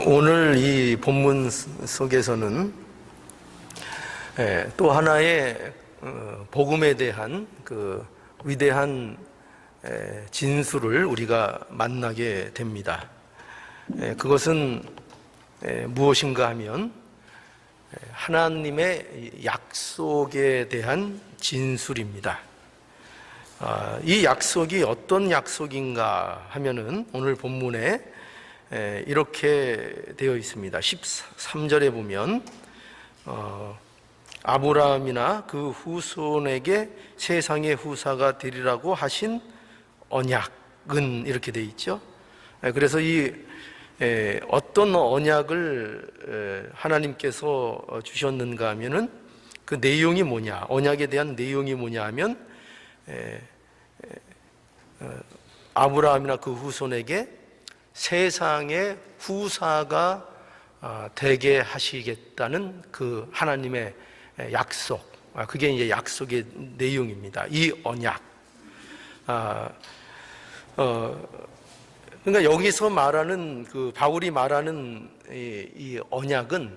오늘 이 본문 속에서는 또 하나의 복음에 대한 그 위대한 진수를 우리가 만나게 됩니다. 그것은 무엇인가 하면 하나님의 약속에 대한 진술입니다. 이 약속이 어떤 약속인가 하면은 오늘 본문에 이렇게 되어 있습니다. 13절에 보면 아브라함이나 그 후손에게 세상의 후사가 되리라고 하신 언약은 이렇게 되어 있죠. 그래서 이 어떤 언약을 하나님께서 주셨는가 하면은 그 내용이 뭐냐, 언약에 대한 내용이 뭐냐 하면 아브라함이나 그 후손에게 세상의 후사가 되게 하시겠다는 그 하나님의 약속, 그게 이제 약속의 내용입니다. 이 언약. 그러니까 여기서 말하는 그 바울이 말하는 이 언약은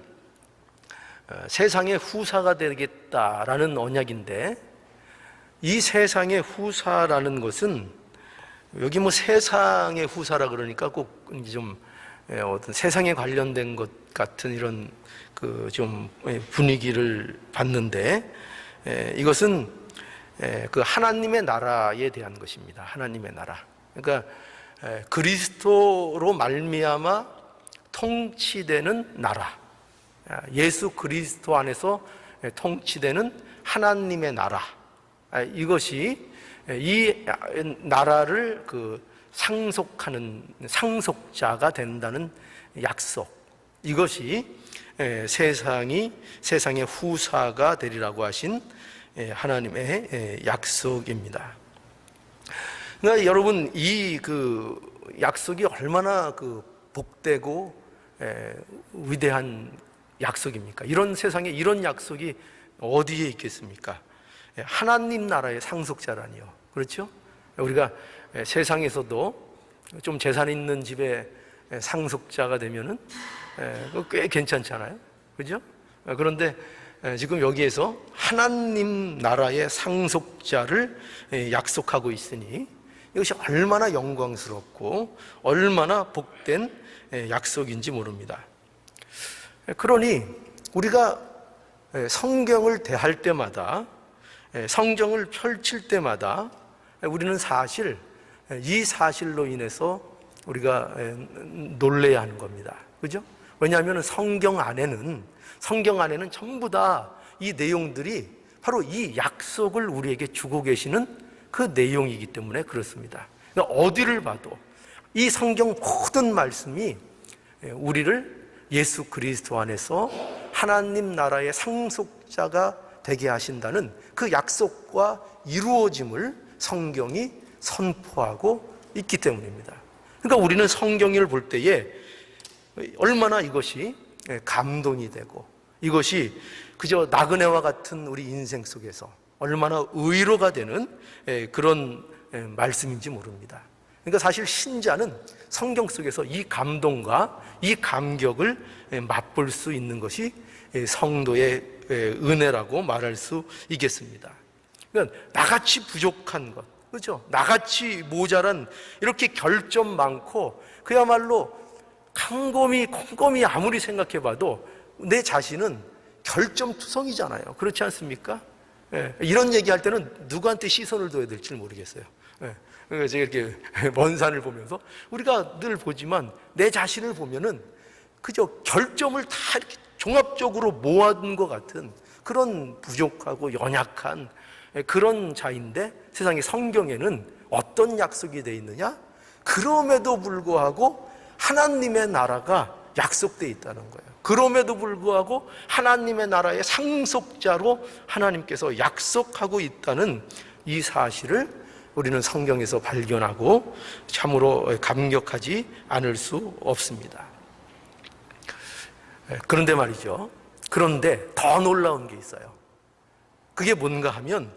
세상의 후사가 되겠다라는 언약인데, 이 세상의 후사라는 것은 여기 뭐 세상의 후사라 그러니까 꼭 좀 어떤 세상에 관련된 것 같은 이런 그 좀 분위기를 받는데, 이것은 그 하나님의 나라에 대한 것입니다. 하나님의 나라. 그러니까 그리스도로 말미암아 통치되는 나라, 예수 그리스도 안에서 통치되는 하나님의 나라, 이것이 이 나라를 그 상속하는 상속자가 된다는 약속, 이것이 세상의 후사가 되리라고 하신 하나님의 약속입니다. 그러니까 여러분, 이 그 약속이 얼마나 그 복되고 위대한 약속입니까? 이런 세상에 이런 약속이 어디에 있겠습니까? 하나님 나라의 상속자라니요. 그렇죠? 우리가 세상에서도 좀 재산 있는 집에 상속자가 되면은 꽤 괜찮잖아요. 그죠? 그런데 지금 여기에서 하나님 나라의 상속자를 약속하고 있으니 이것이 얼마나 영광스럽고 얼마나 복된 약속인지 모릅니다. 그러니 우리가 성경을 대할 때마다, 성경을 펼칠 때마다 우리는 사실 이 사실로 인해서 우리가 놀라야 하는 겁니다. 그죠? 왜냐하면 성경 안에는 전부 다 이 내용들이 바로 이 약속을 우리에게 주고 계시는 그 내용이기 때문에 그렇습니다. 그러니까 어디를 봐도 이 성경 모든 말씀이 우리를 예수 그리스도 안에서 하나님 나라의 상속자가 되게 하신다는 그 약속과 이루어짐을 성경이 선포하고 있기 때문입니다. 그러니까 우리는 성경을 볼 때에 얼마나 이것이 감동이 되고, 이것이 그저 나그네와 같은 우리 인생 속에서 얼마나 의로가 되는 그런 말씀인지 모릅니다. 그러니까 사실 신자는 성경 속에서 이 감동과 이 감격을 맛볼 수 있는 것이 성도의 은혜라고 말할 수 있겠습니다. 그러니까 나같이 부족한 것, 그렇죠? 나같이 모자란, 이렇게 결점 많고 그야말로 곰곰이 아무리 생각해봐도 내 자신은 결점투성이잖아요. 그렇지 않습니까? 이런 얘기할 때는 누구한테 시선을 둬야 될지 모르겠어요. 그래서 제가 이렇게 먼 산을 보면서 우리가 늘 보지만 내 자신을 보면은 그저 결점을 다 이렇게 종합적으로 모아둔 것 같은 그런 부족하고 연약한 그런 자인데, 세상의 성경에는 어떤 약속이 되어 있느냐? 그럼에도 불구하고 하나님의 나라가 약속되어 있다는 거예요. 그럼에도 불구하고 하나님의 나라의 상속자로 하나님께서 약속하고 있다는 이 사실을 우리는 성경에서 발견하고 참으로 감격하지 않을 수 없습니다. 그런데 말이죠. 그런데 더 놀라운 게 있어요. 그게 뭔가 하면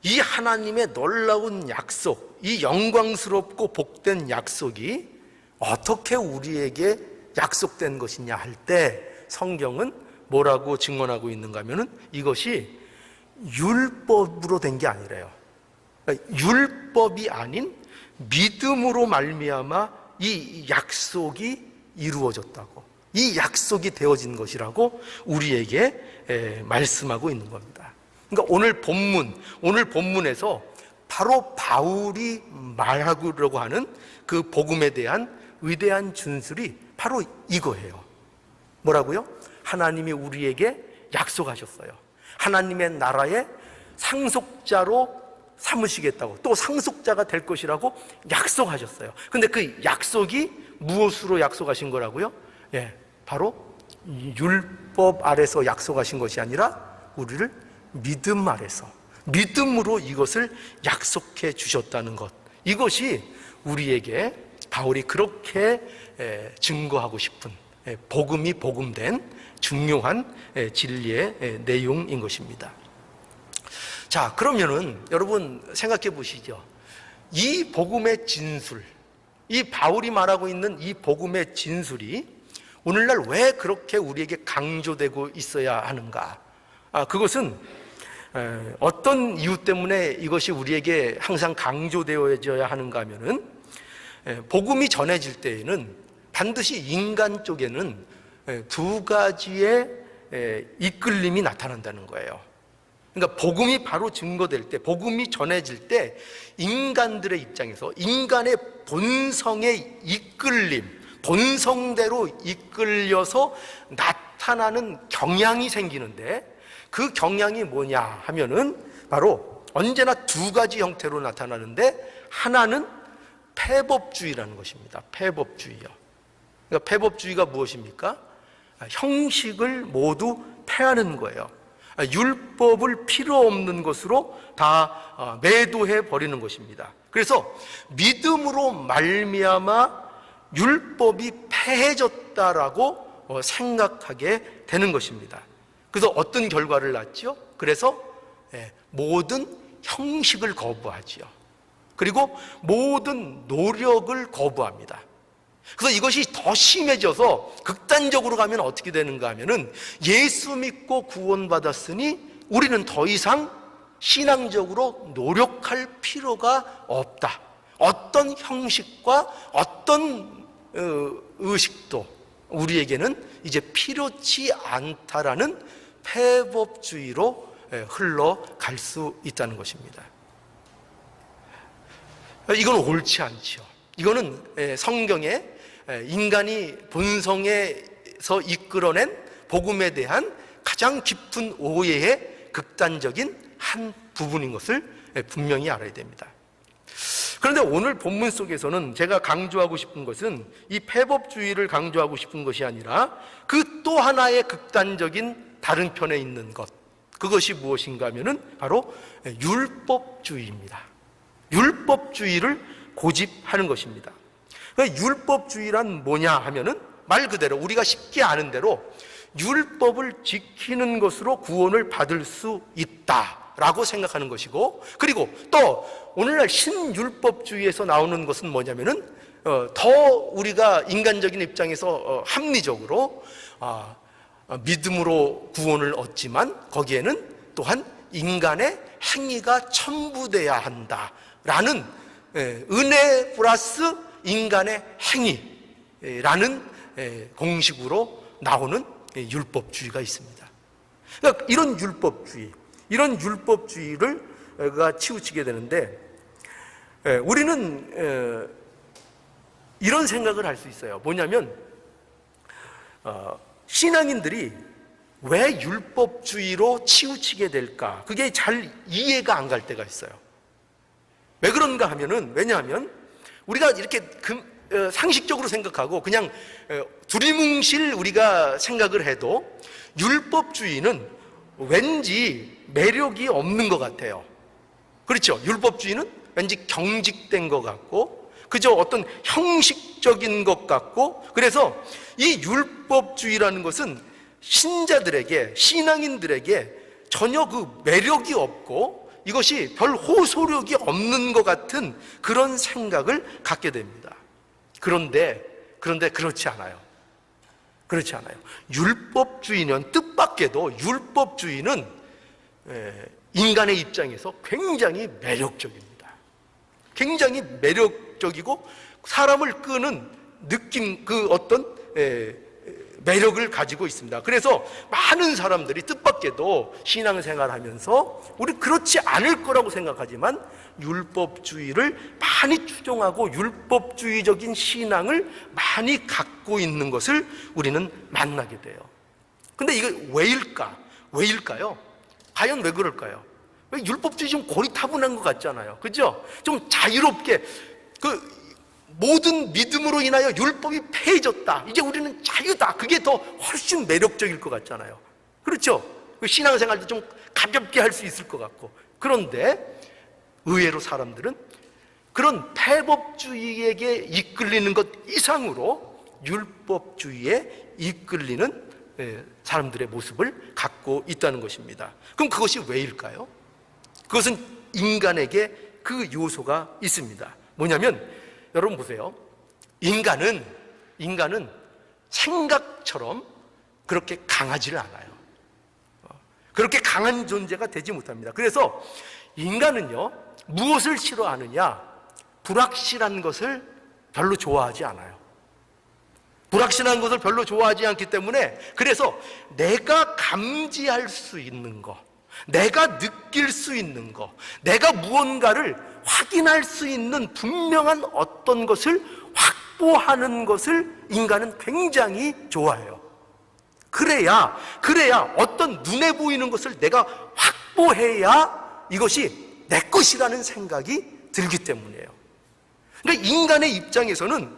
이 하나님의 놀라운 약속, 이 영광스럽고 복된 약속이 어떻게 우리에게 약속된 것이냐 할 때 성경은 뭐라고 증언하고 있는가 하면은 이것이 율법으로 된 게 아니래요. 그러니까 율법이 아닌 믿음으로 말미암아 이 약속이 이루어졌다고, 이 약속이 되어진 것이라고 우리에게 말씀하고 있는 겁니다. 그러니까 오늘 본문에서 바로 바울이 말하려고 하는 그 복음에 대한 위대한 준술이 바로 이거예요. 뭐라고요? 하나님이 우리에게 약속하셨어요. 하나님의 나라의 상속자로 삼으시겠다고, 또 상속자가 될 것이라고 약속하셨어요. 근데 그 약속이 무엇으로 약속하신 거라고요? 바로 율법 아래서 약속하신 것이 아니라 우리를 믿음 아래서, 믿음으로 이것을 약속해 주셨다는 것, 이것이 우리에게 바울이 그렇게 증거하고 싶은 복음이 복음된 중요한 진리의 내용인 것입니다. 자, 그러면은 여러분 생각해 보시죠. 이 복음의 진술, 이 바울이 말하고 있는 이 복음의 진술이 오늘날 왜 그렇게 우리에게 강조되고 있어야 하는가? 그것은 어떤 이유 때문에 이것이 우리에게 항상 강조되어져야 하는가 하면은, 복음이 전해질 때에는 반드시 인간 쪽에는 두 가지의 이끌림이 나타난다는 거예요. 그러니까 복음이 바로 증거될 때, 복음이 전해질 때 인간들의 입장에서 인간의 본성의 이끌림, 본성대로 이끌려서 나타나는 경향이 생기는데, 그 경향이 뭐냐 하면은 바로 언제나 두 가지 형태로 나타나는데, 하나는 폐법주의라는 것입니다. 폐법주의요. 그러니까 폐법주의가 무엇입니까? 형식을 모두 폐하는 거예요. 율법을 필요 없는 것으로 다 매도해 버리는 것입니다. 그래서 믿음으로 말미암아 율법이 폐해졌다라고 생각하게 되는 것입니다. 그래서 어떤 결과를 낳지요? 그래서 모든 형식을 거부하지요. 그리고 모든 노력을 거부합니다. 그래서 이것이 더 심해져서 극단적으로 가면 어떻게 되는가 하면은, 예수 믿고 구원받았으니 우리는 더 이상 신앙적으로 노력할 필요가 없다. 어떤 형식과 어떤 의식도 우리에게는 이제 필요치 않다라는 폐법주의로 흘러갈 수 있다는 것입니다. 이건 옳지 않죠. 이거는 성경에 인간이 본성에서 이끌어낸 복음에 대한 가장 깊은 오해의 극단적인 한 부분인 것을 분명히 알아야 됩니다. 그런데 오늘 본문 속에서는 제가 강조하고 싶은 것은 이 폐법주의를 강조하고 싶은 것이 아니라 그 또 하나의 극단적인 다른 편에 있는 것, 그것이 무엇인가 하면은 바로 율법주의입니다. 율법주의를 고집하는 것입니다. 율법주의란 뭐냐 하면은 말 그대로 우리가 쉽게 아는 대로 율법을 지키는 것으로 구원을 받을 수 있다라고 생각하는 것이고, 그리고 또 오늘날 신율법주의에서 나오는 것은 뭐냐면은 더 우리가 인간적인 입장에서 합리적으로 믿음으로 구원을 얻지만 거기에는 또한 인간의 행위가 첨부돼야 한다라는, 은혜 플러스 인간의 행위라는 공식으로 나오는 율법주의가 있습니다. 그러니까 이런 율법주의가 치우치게 되는데, 우리는 이런 생각을 할 수 있어요. 뭐냐면 신앙인들이 왜 율법주의로 치우치게 될까? 그게 잘 이해가 안 갈 때가 있어요. 왜 그런가 하면은, 왜냐하면 우리가 이렇게 상식적으로 생각하고 그냥 두리뭉실 우리가 생각을 해도 율법주의는 왠지 매력이 없는 것 같아요. 그렇죠? 율법주의는 왠지 경직된 것 같고, 그저 어떤 형식적인 것 같고, 그래서 이 율법주의라는 것은 신자들에게, 신앙인들에게 전혀 그 매력이 없고 이것이 별 호소력이 없는 것 같은 그런 생각을 갖게 됩니다. 그런데 그렇지 않아요. 그렇지 않아요. 율법주의는, 뜻밖에도 율법주의는 인간의 입장에서 굉장히 매력적입니다. 굉장히 매력적이고 사람을 끄는 느낌, 그 어떤 매력을 가지고 있습니다. 그래서 많은 사람들이 뜻밖에도 신앙생활 하면서 우리 그렇지 않을 거라고 생각하지만 율법주의를 많이 추종하고 율법주의적인 신앙을 많이 갖고 있는 것을 우리는 만나게 돼요. 근데 이거 왜일까? 왜일까요? 과연 왜 그럴까요? 왜 율법주의 좀 고리타분한 것 같잖아요. 그죠? 좀 자유롭게, 모든 믿음으로 인하여 율법이 폐해졌다. 이제 우리는 자유다. 그게 더 훨씬 매력적일 것 같잖아요. 그렇죠? 신앙생활도 좀 가볍게 할 수 있을 것 같고. 그런데 의외로 사람들은 그런 폐법주의에게 이끌리는 것 이상으로 율법주의에 이끌리는 사람들의 모습을 갖고 있다는 것입니다. 그럼 그것이 왜일까요? 그것은 인간에게 그 요소가 있습니다. 뭐냐면 여러분 보세요. 인간은 생각처럼 그렇게 강하지를 않아요. 그렇게 강한 존재가 되지 못합니다. 그래서 인간은요, 무엇을 싫어하느냐? 불확실한 것을 별로 좋아하지 않아요. 불확실한 것을 별로 좋아하지 않기 때문에, 그래서 내가 감지할 수 있는 것, 내가 느낄 수 있는 것, 내가 무언가를 확인할 수 있는 분명한 어떤 것을 확보하는 것을 인간은 굉장히 좋아해요. 그래야 어떤 눈에 보이는 것을 내가 확보해야 이것이 내 것이라는 생각이 들기 때문이에요. 그러니까 인간의 입장에서는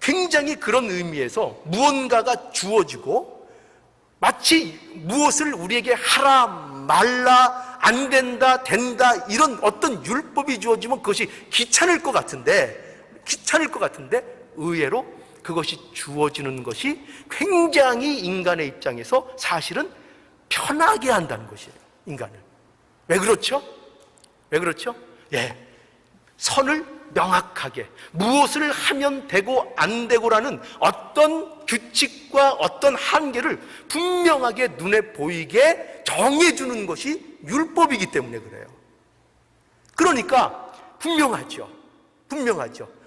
굉장히 그런 의미에서 무언가가 주어지고 마치 무엇을 우리에게 하라, 말라, 안 된다, 된다, 이런 어떤 율법이 주어지면 그것이 귀찮을 것 같은데 의외로 그것이 주어지는 것이 굉장히 인간의 입장에서 사실은 편하게 한다는 것이에요. 인간을. 왜 그렇죠? 선을 명확하게, 무엇을 하면 되고 안 되고라는 어떤 규칙과 어떤 한계를 분명하게 눈에 보이게 정해주는 것이 율법이기 때문에 그래요. 그러니까 분명하죠.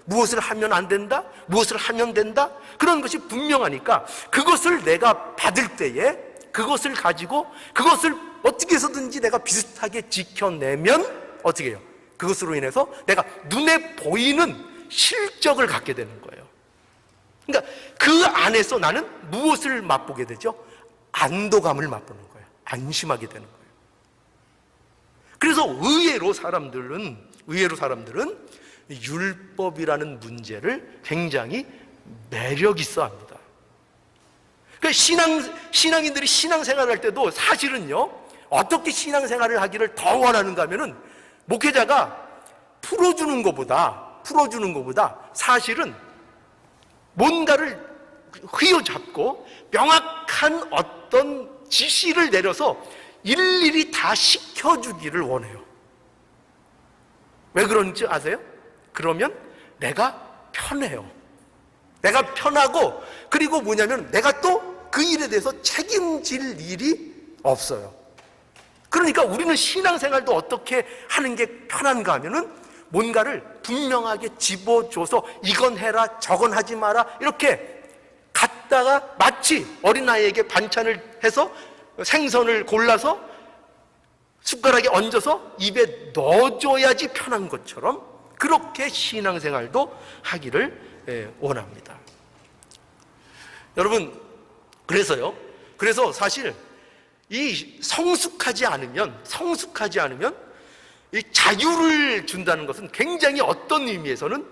무엇을 하면 안 된다, 무엇을 하면 된다, 그런 것이 분명하니까 그것을 내가 받을 때에 그것을 가지고 그것을 어떻게 해서든지 내가 비슷하게 지켜내면 어떻게 해요? 그것으로 인해서 내가 눈에 보이는 실적을 갖게 되는 거예요. 그러니까 그 안에서 나는 무엇을 맛보게 되죠? 안도감을 맛보는 거예요. 안심하게 되는 거예요. 그래서 의외로 사람들은 율법이라는 문제를 굉장히 매력 있어 합니다. 그러니까 신앙인들이 신앙생활을 할 때도 사실은요, 어떻게 신앙생활을 하기를 더 원하는가 하면은 목회자가 풀어주는 것보다 사실은 뭔가를 휘어잡고 명확한 어떤 지시를 내려서 일일이 다 시켜주기를 원해요. 왜 그런지 아세요? 그러면 내가 편해요. 내가 편하고, 그리고 뭐냐면 내가 또 그 일에 대해서 책임질 일이 없어요. 그러니까 우리는 신앙생활도 어떻게 하는 게 편한가 하면은 뭔가를 분명하게 집어줘서 이건 해라, 저건 하지 마라, 이렇게 갖다가 마치 어린아이에게 반찬을 해서 생선을 골라서 숟가락에 얹어서 입에 넣어줘야지 편한 것처럼 그렇게 신앙생활도 하기를 원합니다. 여러분, 그래서 사실 이 성숙하지 않으면 이 자유를 준다는 것은 굉장히 어떤 의미에서는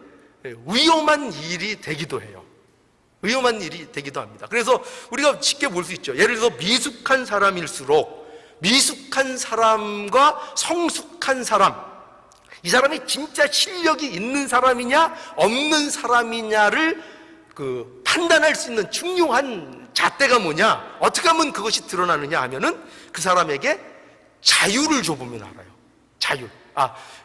위험한 일이 되기도 해요. 위험한 일이 되기도 합니다. 그래서 우리가 쉽게 볼 수 있죠. 예를 들어서 미숙한 사람일수록 미숙한 사람과 성숙한 사람, 이 사람이 진짜 실력이 있는 사람이냐 없는 사람이냐를 판단할 수 있는 중요한 잣대가 뭐냐, 어떻게 하면 그것이 드러나느냐 하면은 그 사람에게 자유를 줘보면 알아요. 자유.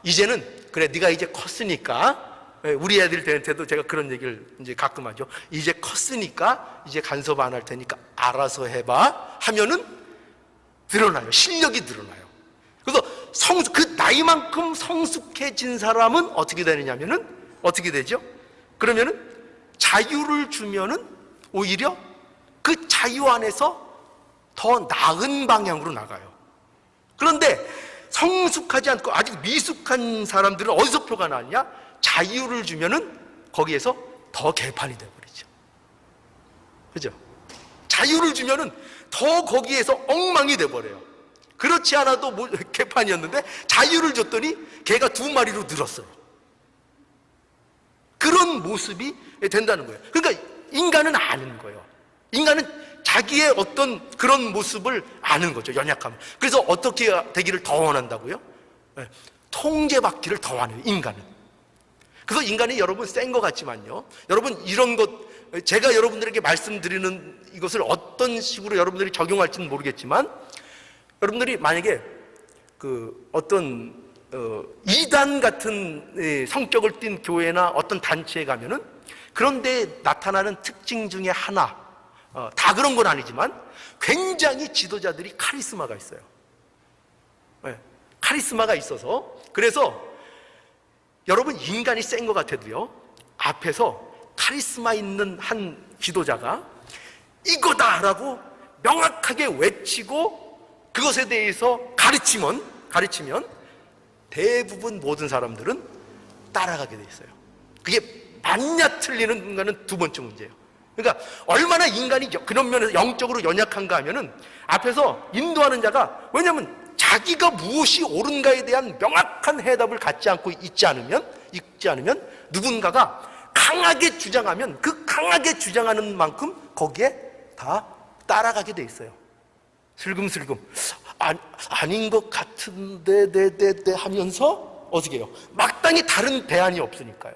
이제는 그래, 네가 이제 컸으니까 우리 애들 때도 제가 그런 얘기를 이제 가끔 하죠. 이제 컸으니까 이제 간섭 안 할 테니까 알아서 해봐 하면은 늘어나요. 실력이 늘어나요. 그래서 그 나이만큼 성숙해진 사람은 어떻게 되느냐면은 어떻게 되죠? 그러면은 자유를 주면은 오히려 그 자유 안에서 더 나은 방향으로 나가요. 그런데 성숙하지 않고 아직 미숙한 사람들은 어디서 표가 나느냐? 자유를 주면은 거기에서 더 개판이 돼버리죠. 그죠? 자유를 주면은 더 거기에서 엉망이 돼버려요. 그렇지 않아도 개판이었는데 자유를 줬더니 개가 2마리로 늘었어요. 그런 모습이 된다는 거예요. 그러니까 인간은 아는 거예요. 인간은 자기의 어떤 그런 모습을 아는 거죠. 연약함. 그래서 어떻게 되기를 더 원한다고요? 통제받기를 더 원해요. 인간은. 그래서 인간이 여러분 센 것 같지만요, 여러분 이런 것 제가 여러분들에게 말씀드리는 이것을 어떤 식으로 여러분들이 적용할지는 모르겠지만, 여러분들이 만약에 그 어떤 이단 같은 성격을 띤 교회나 어떤 단체에 가면은 그런데 나타나는 특징 중에 하나, 다 그런 건 아니지만 굉장히 지도자들이 카리스마가 있어요. 카리스마가 있어서, 그래서 여러분 인간이 센 것 같아도요, 앞에서 카리스마 있는 한 지도자가 이거다라고 명확하게 외치고 그것에 대해서 가르치면 대부분 모든 사람들은 따라가게 돼 있어요. 그게 맞냐 틀리는 거는 두 번째 문제예요. 그러니까 얼마나 인간이 그런 면에서 영적으로 연약한가 하면은 앞에서 인도하는 자가, 왜냐하면 자기가 무엇이 옳은가에 대한 명확한 해답을 갖지 않고 있지 않으면 누군가가 강하게 주장하면 그 강하게 주장하는 만큼 거기에 다 따라가게 돼 있어요. 슬금슬금 아닌 것 같은데 네 하면서 어떻게 해요? 마땅히 다른 대안이 없으니까요.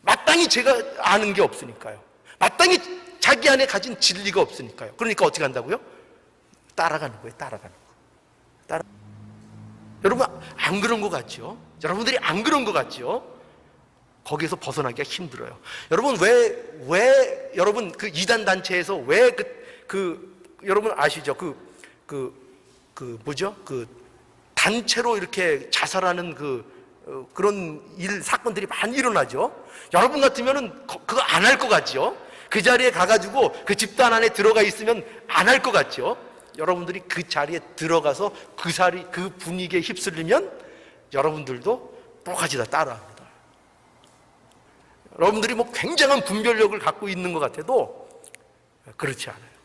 마땅히 제가 아는 게 없으니까요. 마땅히 자기 안에 가진 진리가 없으니까요. 그러니까 어떻게 한다고요? 따라가는 거예요. 여러분 안 그런 것 같죠? 여러분들이 안 그런 것 같죠? 거기에서 벗어나기가 힘들어요. 여러분 왜 여러분 그 이단 단체에서 왜 여러분 아시죠? 뭐죠? 단체로 이렇게 자살하는 그런 사건들이 많이 일어나죠? 여러분 같으면은 그거 안 할 것 같죠? 그 자리에 가가지고 그 집단 안에 들어가 있으면 안 할 것 같죠? 여러분들이 그 자리에 들어가서 그 분위기에 휩쓸리면 여러분들도 똑같이 다 따라합니다. 여러분들이 뭐 굉장한 분별력을 갖고 있는 것 같아도 그렇지 않아요.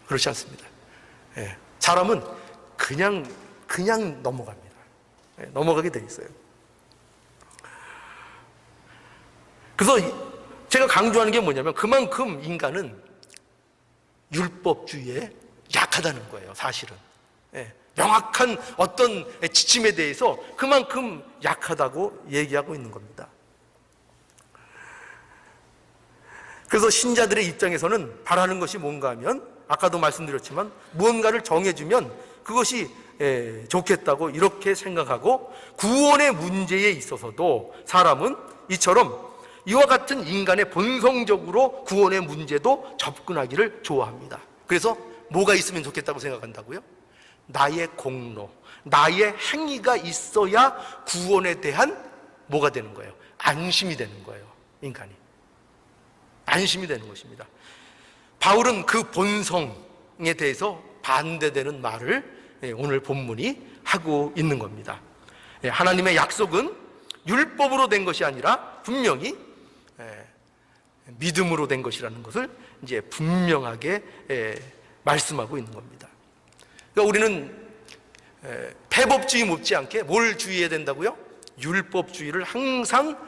그렇지 않습니다. 사람은 그냥 넘어갑니다. 넘어가게 돼 있어요. 그래서 제가 강조하는 게 뭐냐면 그만큼 인간은 율법주의에 약하다는 거예요. 사실은 명확한 어떤 지침에 대해서 그만큼 약하다고 얘기하고 있는 겁니다. 그래서 신자들의 입장에서는 바라는 것이 뭔가 하면, 아까도 말씀드렸지만 무언가를 정해주면 그것이 좋겠다고 이렇게 생각하고, 구원의 문제에 있어서도 사람은 이와 같은 인간의 본성적으로 구원의 문제도 접근하기를 좋아합니다. 그래서 뭐가 있으면 좋겠다고 생각한다고요? 나의 공로, 나의 행위가 있어야 구원에 대한 뭐가 되는 거예요? 안심이 되는 거예요. 인간이 안심이 되는 것입니다. 바울은 그 본성에 대해서 반대되는 말을 오늘 본문이 하고 있는 겁니다. 하나님의 약속은 율법으로 된 것이 아니라 분명히 믿음으로 된 것이라는 것을 이제 분명하게 말씀하고 있는 겁니다. 그러니까 우리는 폐법주의 못지않게 뭘 주의해야 된다고요? 율법주의를 항상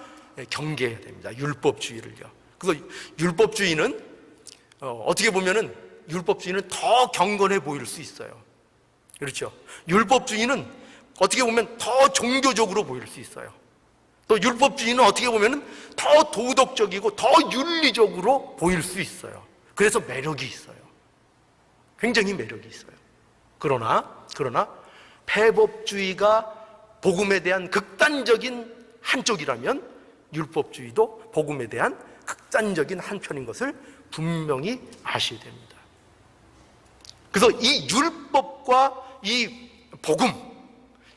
경계해야 됩니다. 율법주의를요. 그래서 율법주의는 어떻게 보면은 율법주의는 더 경건해 보일 수 있어요. 그렇죠? 율법주의는 어떻게 보면 더 종교적으로 보일 수 있어요. 또 율법주의는 어떻게 보면 더 도덕적이고 더 윤리적으로 보일 수 있어요. 그래서 매력이 있어요. 굉장히 매력이 있어요. 그러나 폐법주의가 복음에 대한 극단적인 한쪽이라면 율법주의도 복음에 대한 극단적인 한편인 것을 분명히 아셔야 됩니다. 그래서 이 율법과 이 복음,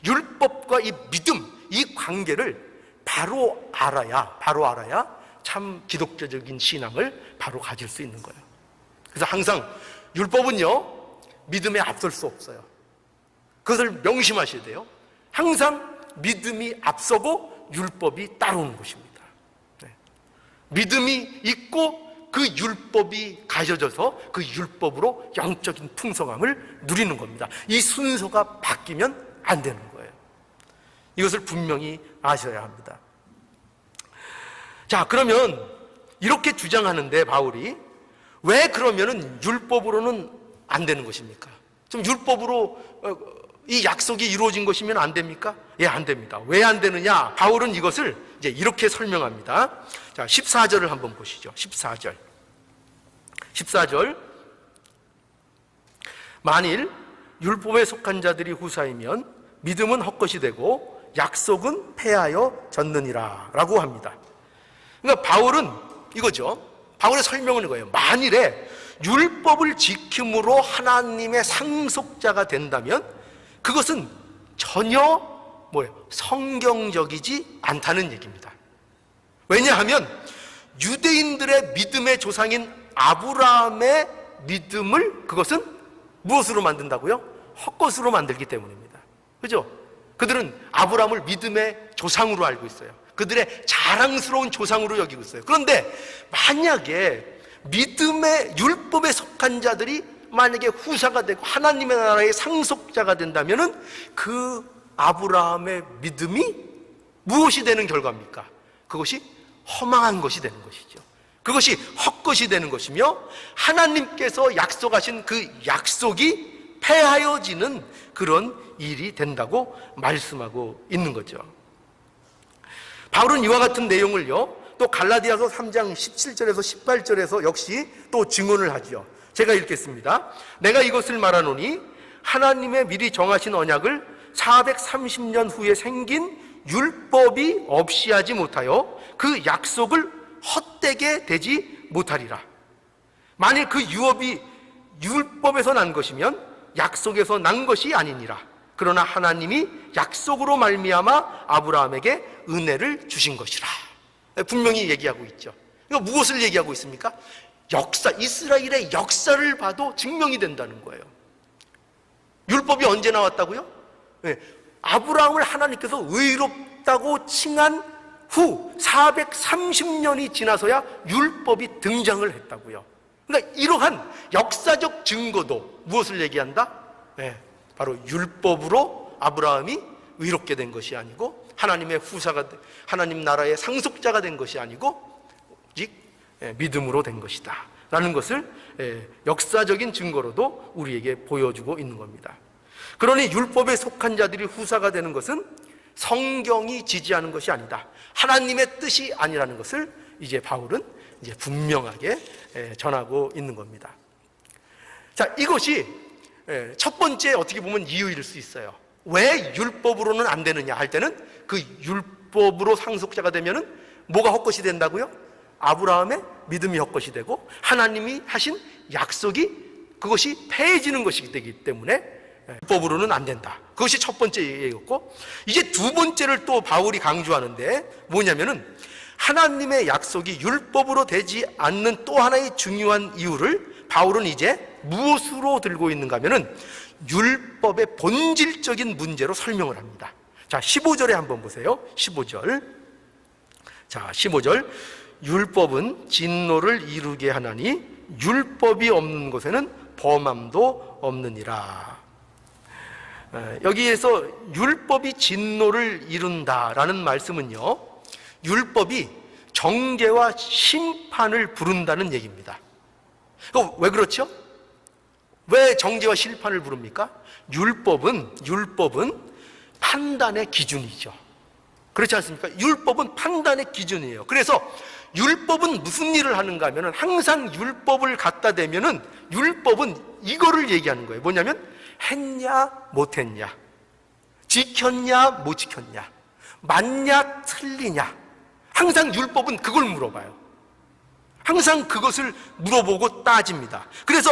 율법과 이 믿음, 이 관계를 바로 알아야 참 기독교적인 신앙을 바로 가질 수 있는 거예요. 그래서 항상 율법은요, 믿음에 앞설 수 없어요. 그것을 명심하셔야 돼요. 항상 믿음이 앞서고 율법이 따르는 것입니다. 믿음이 있고 그 율법이 가져져서 그 율법으로 영적인 풍성함을 누리는 겁니다. 이 순서가 바뀌면 안 되는 거예요. 이것을 분명히 아셔야 합니다. 자, 그러면 이렇게 주장하는데 바울이 왜 그러면은 율법으로는 안 되는 것입니까? 좀 율법으로 이 약속이 이루어진 것이면 안 됩니까? 예, 안 됩니다. 왜 안 되느냐? 바울은 이것을 이제 이렇게 설명합니다. 자, 14절을 한번 보시죠. 14절. 만일 율법에 속한 자들이 후사이면 믿음은 헛것이 되고 약속은 폐하여 졌느니라 라고 합니다. 그러니까 바울은 이거죠. 바울의 설명은 이거예요. 만일에 율법을 지킴으로 하나님의 상속자가 된다면 그것은 전혀 성경적이지 않다는 얘기입니다. 왜냐하면 유대인들의 믿음의 조상인 아브라함의 믿음을 그것은 무엇으로 만든다고요? 헛것으로 만들기 때문입니다. 그죠? 그들은 아브라함을 믿음의 조상으로 알고 있어요. 그들의 자랑스러운 조상으로 여기고 있어요. 그런데 만약에 믿음의 율법에 속한 자들이 만약에 후사가 되고 하나님의 나라의 상속자가 된다면은 그 아브라함의 믿음이 무엇이 되는 결과입니까? 그것이 허망한 것이 되는 것이죠. 그것이 헛것이 되는 것이며 하나님께서 약속하신 그 약속이 폐하여지는 그런 일이 된다고 말씀하고 있는 거죠. 바울은 이와 같은 내용을요, 또 갈라디아서 3장 17절에서 18절에서 역시 또 증언을 하죠. 제가 읽겠습니다. 내가 이것을 말하노니 하나님의 미리 정하신 언약을 430년 후에 생긴 율법이 없이 하지 못하여 그 약속을 헛되게 되지 못하리라. 만일 그 유업이 율법에서 난 것이면 약속에서 난 것이 아니니라. 그러나 하나님이 약속으로 말미암아 아브라함에게 은혜를 주신 것이라. 분명히 얘기하고 있죠. 그러니까 무엇을 얘기하고 있습니까? 역사, 이스라엘의 역사를 봐도 증명이 된다는 거예요. 율법이 언제 나왔다고요? 네, 아브라함을 하나님께서 의롭다고 칭한 후 430년이 지나서야 율법이 등장을 했다고요. 그러니까 이러한 역사적 증거도 무엇을 얘기한다? 네, 바로 율법으로 아브라함이 의롭게 된 것이 아니고 하나님의 후사가, 하나님 나라의 상속자가 된 것이 아니고 오직 믿음으로 된 것이다 라는 것을 역사적인 증거로도 우리에게 보여주고 있는 겁니다. 그러니 율법에 속한 자들이 후사가 되는 것은 성경이 지지하는 것이 아니다, 하나님의 뜻이 아니라는 것을 이제 바울은 이제 분명하게 전하고 있는 겁니다. 자, 이것이 첫 번째 어떻게 보면 이유일 수 있어요. 왜 율법으로는 안 되느냐 할 때는 그 율법으로 상속자가 되면은 뭐가 헛것이 된다고요? 아브라함의 믿음이 헛것이 되고 하나님이 하신 약속이 그것이 폐해지는 것이기 되기 때문에 율법으로는 안 된다. 그것이 첫 번째 얘기였고, 이제 두 번째를 또 바울이 강조하는데 뭐냐면은 하나님의 약속이 율법으로 되지 않는 또 하나의 중요한 이유를 바울은 이제 무엇으로 들고 있는가 하면은 율법의 본질적인 문제로 설명을 합니다. 자, 15절에 한번 보세요. 15절. 자, 15절. 율법은 진노를 이루게 하나니 율법이 없는 곳에는 범함도 없느니라. 여기에서 율법이 진노를 이룬다라는 말씀은요, 율법이 정죄와 심판을 부른다는 얘기입니다. 왜 그렇죠? 왜 정죄와 심판을 부릅니까? 율법은 판단의 기준이죠. 그렇지 않습니까? 율법은 판단의 기준이에요. 그래서 율법은 무슨 일을 하는가 하면은 항상 율법을 갖다 대면은 율법은 이거를 얘기하는 거예요. 뭐냐면 했냐 못했냐, 지켰냐 못 지켰냐, 맞냐 틀리냐, 항상 율법은 그걸 물어봐요. 항상 그것을 물어보고 따집니다. 그래서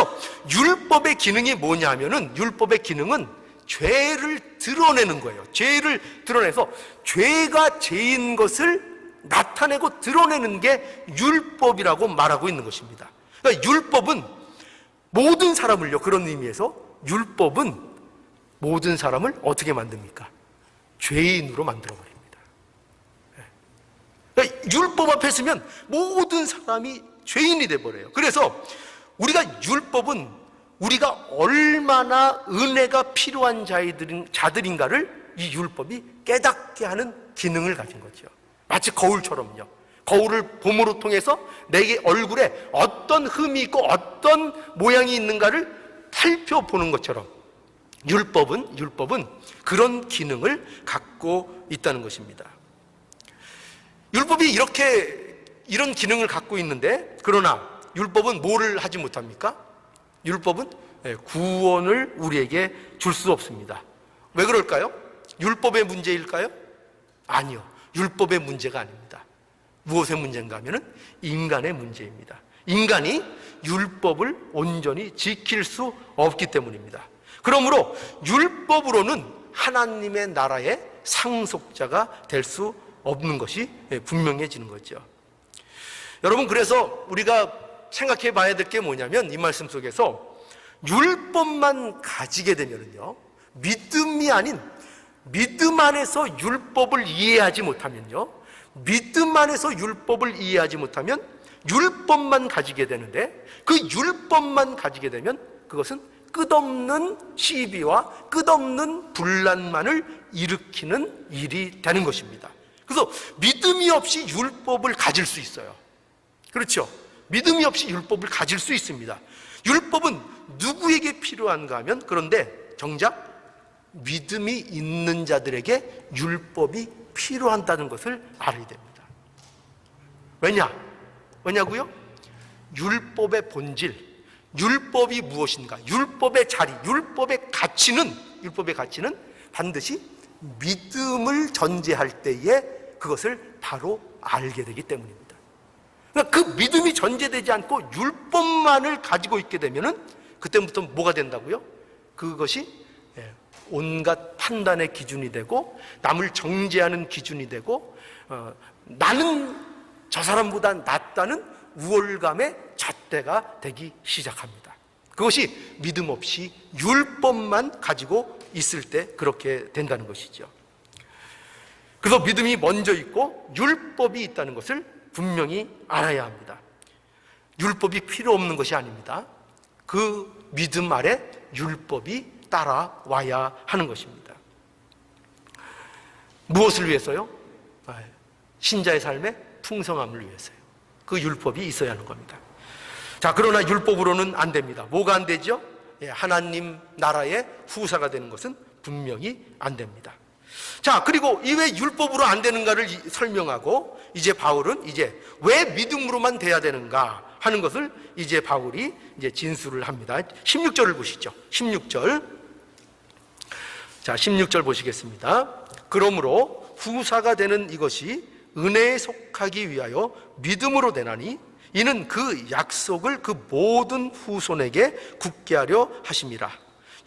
율법의 기능이 뭐냐면은, 율법의 기능은 죄를 드러내는 거예요. 죄를 드러내서 죄가 죄인 것을 나타내고 드러내는 게 율법이라고 말하고 있는 것입니다. 그러니까 율법은 모든 사람을요, 그런 의미에서 율법은 모든 사람을 어떻게 만듭니까? 죄인으로 만들어버립니다. 그러니까 율법 앞에 서면 모든 사람이 죄인이 돼버려요. 그래서 우리가 율법은 우리가 얼마나 은혜가 필요한 자들인가를 이 율법이 깨닫게 하는 기능을 가진 거죠. 마치 거울처럼요. 거울을 봄으로 통해서 내 얼굴에 어떤 흠이 있고 어떤 모양이 있는가를 살펴보는 것처럼 율법은 그런 기능을 갖고 있다는 것입니다. 율법이 이런 기능을 갖고 있는데, 그러나 율법은 뭐를 하지 못합니까? 율법은 구원을 우리에게 줄 수 없습니다. 왜 그럴까요? 율법의 문제일까요? 아니요. 율법의 문제가 아닙니다. 무엇의 문제인가 하면은 인간의 문제입니다. 인간이 율법을 온전히 지킬 수 없기 때문입니다. 그러므로 율법으로는 하나님의 나라의 상속자가 될 수 없는 것이 분명해지는 거죠. 여러분, 그래서 우리가 생각해 봐야 될 게 뭐냐면, 이 말씀 속에서 율법만 가지게 되면요, 믿음이 아닌 믿음 안에서 율법을 이해하지 못하면요, 믿음 안에서 율법을 이해하지 못하면 율법만 가지게 되는데, 그 율법만 가지게 되면 그것은 끝없는 시비와 끝없는 분란만을 일으키는 일이 되는 것입니다. 그래서 믿음이 없이 율법을 가질 수 있어요. 그렇죠? 믿음이 없이 율법을 가질 수 있습니다. 율법은 누구에게 필요한가 하면, 그런데 정작 믿음이 있는 자들에게 율법이 필요하다는 것을 알아야 됩니다. 왜냐고요? 율법의 본질, 율법이 무엇인가, 율법의 자리, 율법의 가치는 반드시 믿음을 전제할 때에 그것을 바로 알게 되기 때문입니다. 그러니까 그 믿음이 전제되지 않고 율법만을 가지고 있게 되면은 그때부터 뭐가 된다고요? 그것이 온갖 판단의 기준이 되고, 남을 정죄하는 기준이 되고, 나는 저 사람보다 낫다는 우월감의 잣대가 되기 시작합니다. 그것이 믿음 없이 율법만 가지고 있을 때 그렇게 된다는 것이죠. 그래서 믿음이 먼저 있고 율법이 있다는 것을 분명히 알아야 합니다. 율법이 필요 없는 것이 아닙니다. 그 믿음 아래 율법이 따라와야 하는 것입니다. 무엇을 위해서요? 신자의 삶의 풍성함을 위해서요. 그 율법이 있어야 하는 겁니다. 자, 그러나 율법으로는 안 됩니다. 뭐가 안 되죠? 하나님 나라의 후사가 되는 것은 분명히 안 됩니다. 자, 그리고 이 왜 율법으로 안 되는가를 설명하고, 이제 바울은 왜 믿음으로만 돼야 되는가 하는 것을 이제 바울이 진술을 합니다. 16절을 보시죠. 16절. 자, 16절 보시겠습니다. 그러므로 후사가 되는 이것이 은혜에 속하기 위하여 믿음으로 되나니, 이는 그 약속을 그 모든 후손에게 굳게 하려 하심이라.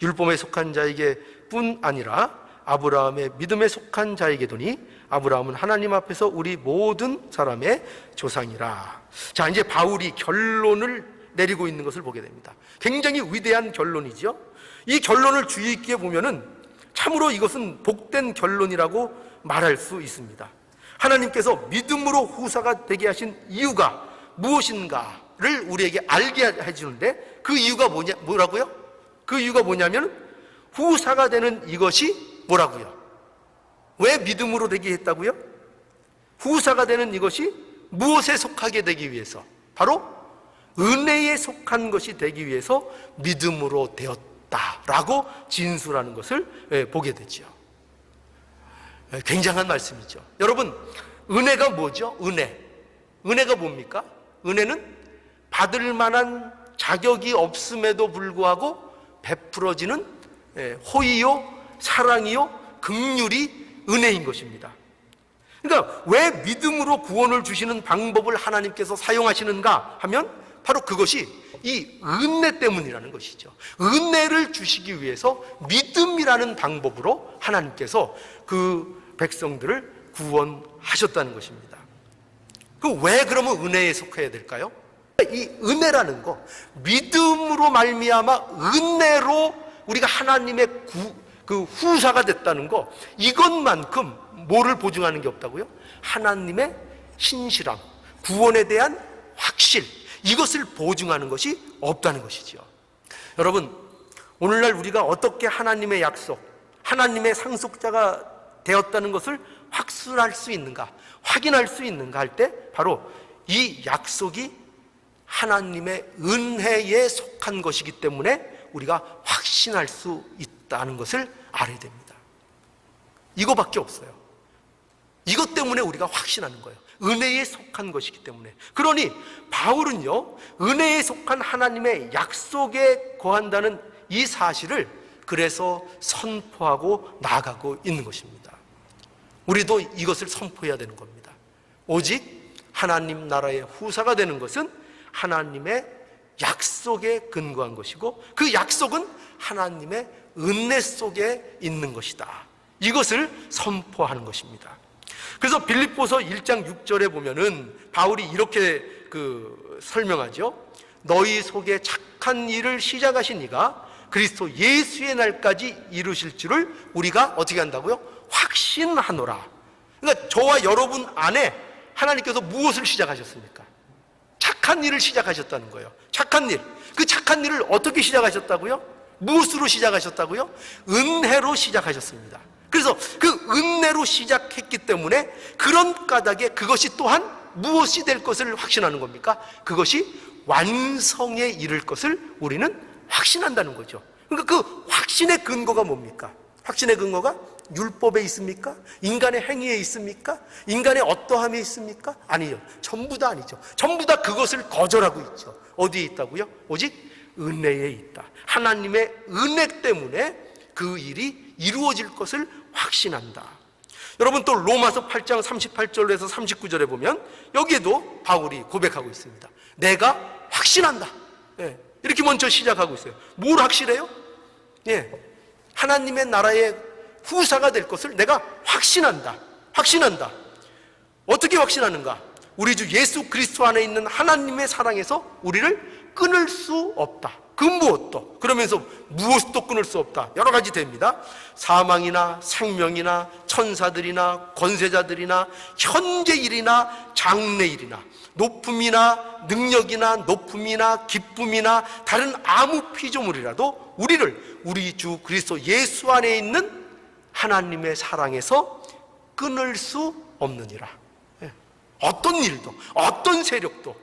율법에 속한 자에게 뿐 아니라 아브라함의 믿음에 속한 자에게도니, 아브라함은 하나님 앞에서 우리 모든 사람의 조상이라. 자, 이제 바울이 결론을 내리고 있는 것을 보게 됩니다. 굉장히 위대한 결론이죠. 이 결론을 주의 있게 보면은 참으로 이것은 복된 결론이라고 말할 수 있습니다. 하나님께서 믿음으로 후사가 되게 하신 이유가 무엇인가를 우리에게 알게 해주는데, 그 이유가 뭐라고요? 그 이유가 뭐냐면 후사가 되는 이것이 뭐라고요? 왜 믿음으로 되게 했다고요? 후사가 되는 이것이 무엇에 속하게 되기 위해서? 바로 은혜에 속한 것이 되기 위해서 믿음으로 되었다라고 진술하는 것을 보게 되죠. 굉장한 말씀이죠. 여러분, 은혜가 뭐죠? 은혜가 뭡니까? 은혜는 받을 만한 자격이 없음에도 불구하고 베풀어지는 호의요, 사랑이요, 긍휼이 은혜인 것입니다. 그러니까 왜 믿음으로 구원을 주시는 방법을 하나님께서 사용하시는가 하면 바로 그것이 이 은혜 때문이라는 것이죠. 은혜를 주시기 위해서 믿음이라는 방법으로 하나님께서 그 백성들을 구원하셨다는 것입니다. 그 왜 그러면 은혜에 속해야 될까요? 이 은혜라는 거, 믿음으로 말미암아 은혜로 우리가 하나님의 그 후사가 됐다는 거, 이것만큼 뭐를 보증하는 게 없다고요? 하나님의 신실함, 구원에 대한 확실, 이것을 보증하는 것이 없다는 것이죠. 여러분, 오늘날 우리가 어떻게 하나님의 약속, 하나님의 상속자가 되었다는 것을 확신할 수 있는가, 확인할 수 있는가 할 때 바로 이 약속이 하나님의 은혜에 속한 것이기 때문에 우리가 확신할 수 있다는 것을 알아야 됩니다. 이거밖에 없어요. 이것 때문에 우리가 확신하는 거예요. 은혜에 속한 것이기 때문에. 그러니 바울은요, 은혜에 속한 하나님의 약속에 거한다는 이 사실을 그래서 선포하고 나아가고 있는 것입니다. 우리도 이것을 선포해야 되는 겁니다. 오직 하나님 나라의 후사가 되는 것은 하나님의 약속에 근거한 것이고, 그 약속은 하나님의 은혜 속에 있는 것이다. 이것을 선포하는 것입니다. 그래서 빌립보서 1장 6절에 보면은 바울이 이렇게 설명하죠. 너희 속에 착한 일을 시작하신 이가 그리스도 예수의 날까지 이루실 줄을 우리가 어떻게 한다고요? 확신하노라. 그러니까 저와 여러분 안에 하나님께서 무엇을 시작하셨습니까? 착한 일을 시작하셨다는 거예요. 착한 일. 그 착한 일을 어떻게 시작하셨다고요? 무엇으로 시작하셨다고요? 은혜로 시작하셨습니다. 그래서 그 은혜로 시작했기 때문에 그런 까닭에 그것이 또한 무엇이 될 것을 확신하는 겁니까? 그것이 완성에 이를 것을 우리는 확신한다는 거죠. 그러니까 그 확신의 근거가 뭡니까? 확신의 근거가 율법에 있습니까? 인간의 행위에 있습니까? 인간의 어떠함에 있습니까? 아니요. 전부 다 아니죠. 전부 다 그것을 거절하고 있죠. 어디에 있다고요? 오직 은혜에 있다. 하나님의 은혜 때문에 그 일이 이루어질 것을 확신한다. 여러분, 또 로마서 8장 38절에서 39절에 보면 여기에도 바울이 고백하고 있습니다. 내가 확신한다. 예, 이렇게 먼저 시작하고 있어요. 뭘 확실해요? 예, 하나님의 나라의 후사가 될 것을 내가 확신한다. 확신한다. 어떻게 확신하는가? 우리 주 예수 그리스도 안에 있는 하나님의 사랑에서 우리를 끊을 수 없다. 그 무엇도. 그러면서 무엇도 끊을 수 없다. 여러 가지 됩니다. 사망이나 생명이나 천사들이나 권세자들이나 현재일이나 장래일이나 높음이나 능력이나 높음이나 기쁨이나 다른 아무 피조물이라도 우리를 우리 주 그리스도 예수 안에 있는 하나님의 사랑에서 끊을 수 없느니라. 어떤 일도, 어떤 세력도,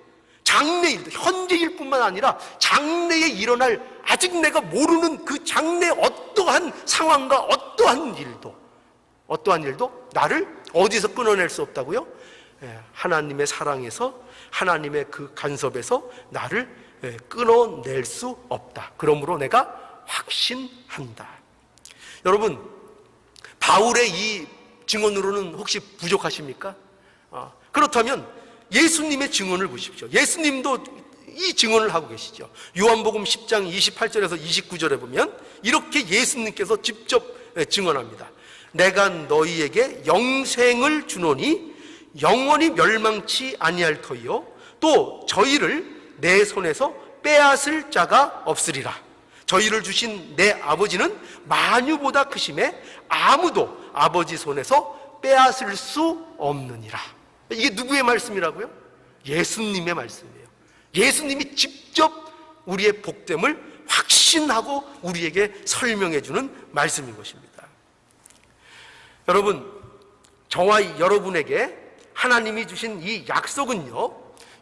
장래일도, 현재일 뿐만 아니라 장래에 일어날 아직 내가 모르는 그 장래 어떠한 상황과 어떠한 일도 나를 어디서 끊어낼 수 없다고요? 하나님의 사랑에서, 하나님의 그 간섭에서 나를 끊어낼 수 없다. 그러므로 내가 확신한다. 여러분, 바울의 이 증언으로는 혹시 부족하십니까? 그렇다면 예수님의 증언을 보십시오. 예수님도 이 증언을 하고 계시죠. 요한복음 10장 28절에서 29절에 보면 이렇게 예수님께서 직접 증언합니다. 내가 너희에게 영생을 주노니 영원히 멸망치 아니할 터이요 또 저희를 내 손에서 빼앗을 자가 없으리라. 저희를 주신 내 아버지는 만유보다 크심에 아무도 아버지 손에서 빼앗을 수 없느니라. 이게 누구의 말씀이라고요? 예수님의 말씀이에요. 예수님이 직접 우리의 복됨을 확신하고 우리에게 설명해 주는 말씀인 것입니다. 여러분, 저와 여러분에게 하나님이 주신 이 약속은요,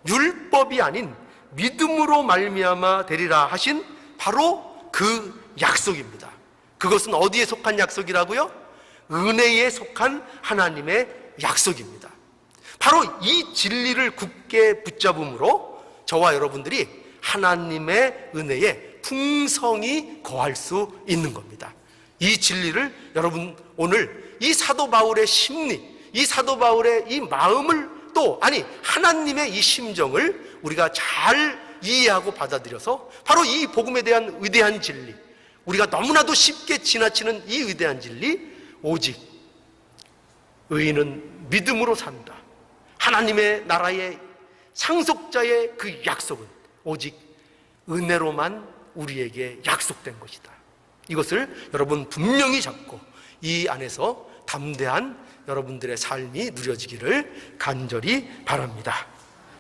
율법이 아닌 믿음으로 말미암아 되리라 하신 바로 그 약속입니다. 그것은 어디에 속한 약속이라고요? 은혜에 속한 하나님의 약속입니다. 바로 이 진리를 굳게 붙잡음으로 저와 여러분들이 하나님의 은혜에 풍성히 거할 수 있는 겁니다. 이 진리를 여러분 오늘 이 사도 바울의 심리, 이 사도 바울의 이 마음을 하나님의 이 심정을 우리가 잘 이해하고 받아들여서 바로 이 복음에 대한 위대한 진리, 우리가 너무나도 쉽게 지나치는 이 위대한 진리, 오직 의인은 믿음으로 산다, 하나님의 나라의 상속자의 그 약속은 오직 은혜로만 우리에게 약속된 것이다. 이것을 여러분 분명히 잡고 이 안에서 담대한 여러분들의 삶이 누려지기를 간절히 바랍니다.